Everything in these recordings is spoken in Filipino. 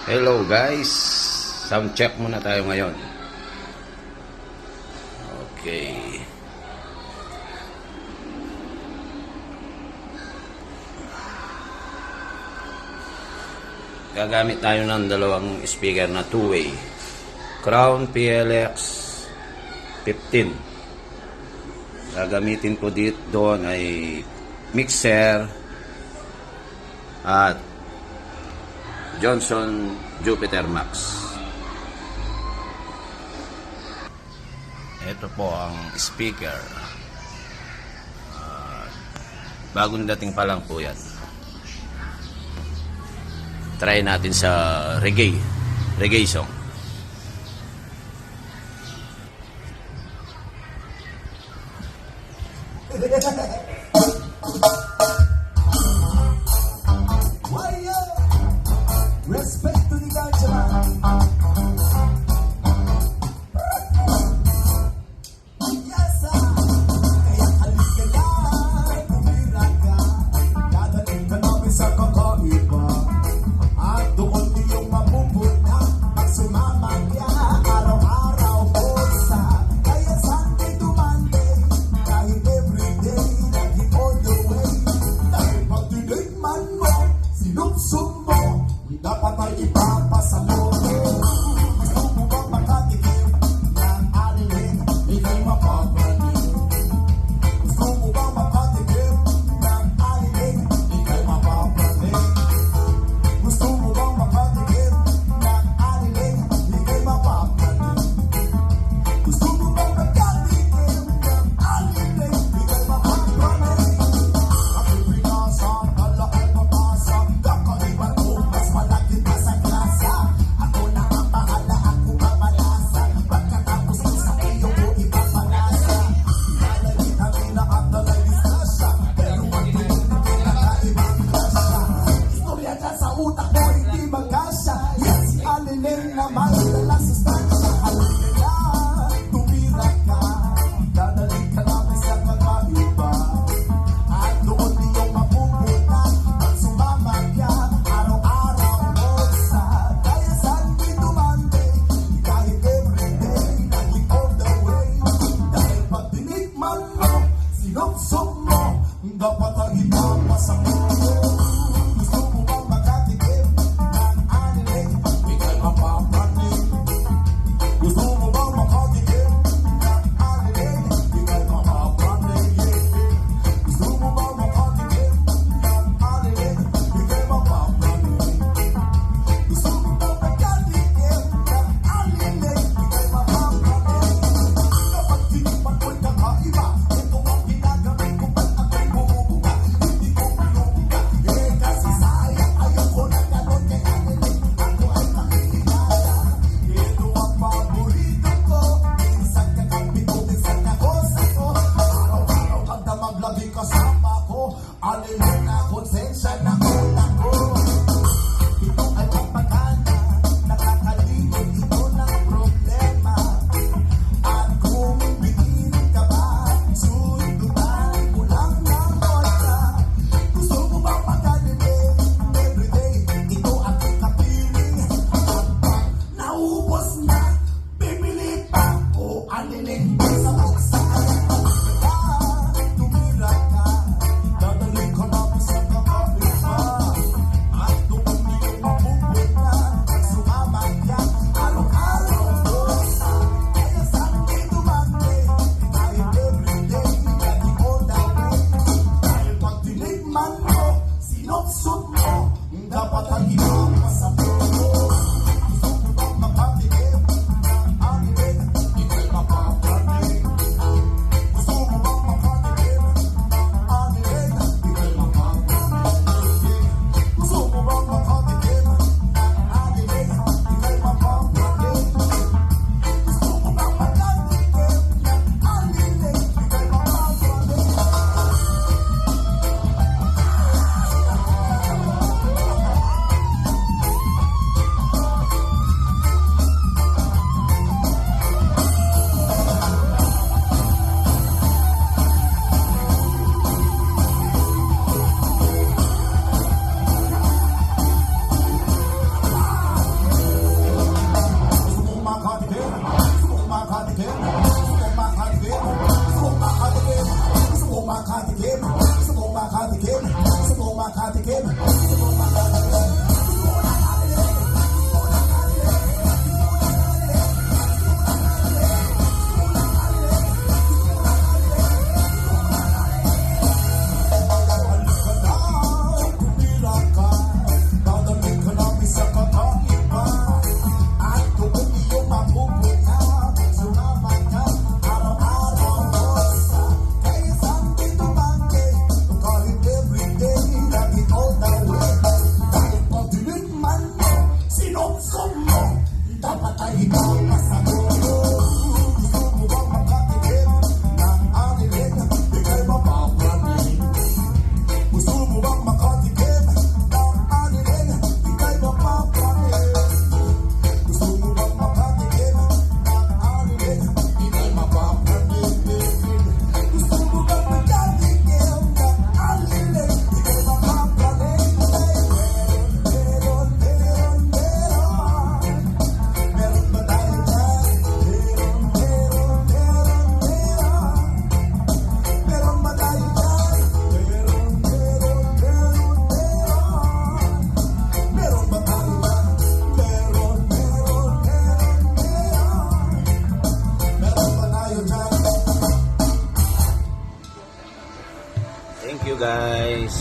Hello guys, sound check muna tayo ngayon. Okay. Gagamit tayo ng dalawang speaker na two-way. Crown PLX 15. Gagamitin ko dito doon ay mixer at Johnson Jupiter Max. Ito po ang speaker. Bagong dating pa lang po yan. Try natin sa reggae song. Respect to the culture. Yes, sir. Kaya halika na, tumira ka. Dadalhin ka namin sa kakaiba. At doon iyong mapupunta. Pag sumama ka, araw-araw bulsa. Kaya Sunday to Monday, kahit everyday, lagi all the way. Dahil pag tinigman mo, sinupsum mo, dapat ay ipapasalubong. Gusto mo bang makatikim ng aliling? Ika'y mapapraning. Gusto mo bang makatikim ng aliling? Ika'y mapapraning. Gusto mo bang makatikim ng aliling? Ika'y mapapraning. Gusto mo bang makatikim ng aliling? Ika'y mapapraning. Kapipinasan, alakay mapasa, kakaiba mo, mas malaki pa sa klasa. Ako na ang bahala, ako mamalasa. Pagkatapos ko sa iyo mo ipapalasa. Lalagit ang pinakatalay disgrasya, pero ang tingin mo pinakaibang klasya. Istorya dyan sa utak mo, hindi magkasya. Yes, si aliling na may dalang sustansya. Halika na, tumira ka. Dadalhin ka namin sa kakaiba. At doon iyong mapupunta. Pag sumama ka, araw-araw bulsa. Kaya Sunday to Monday, kahit everyday, lagi all the way. Dahil pag tinikman mo, sinupsop mo, dapat ang ipapasamulo. Gusto mo bang makatikim gusto mo, dapat ay ikaw masagot. Gusto mo bang makatikim ng anilin? Ika'y mapapraning. Gusto mo bang makatikim ng anilin? Ika'y mapapraning. Gusto mo bang makatikim ng anilin? Ika'y mapapraning. Gusto mo bang makatikim ng anilin? Ika'y mapapraning. Meron ba tayo dyan? Meron ba tayo dyan? Meron ba tayo dyan? Meron ba tayo dyan? Thank you guys.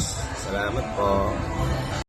Salamat po.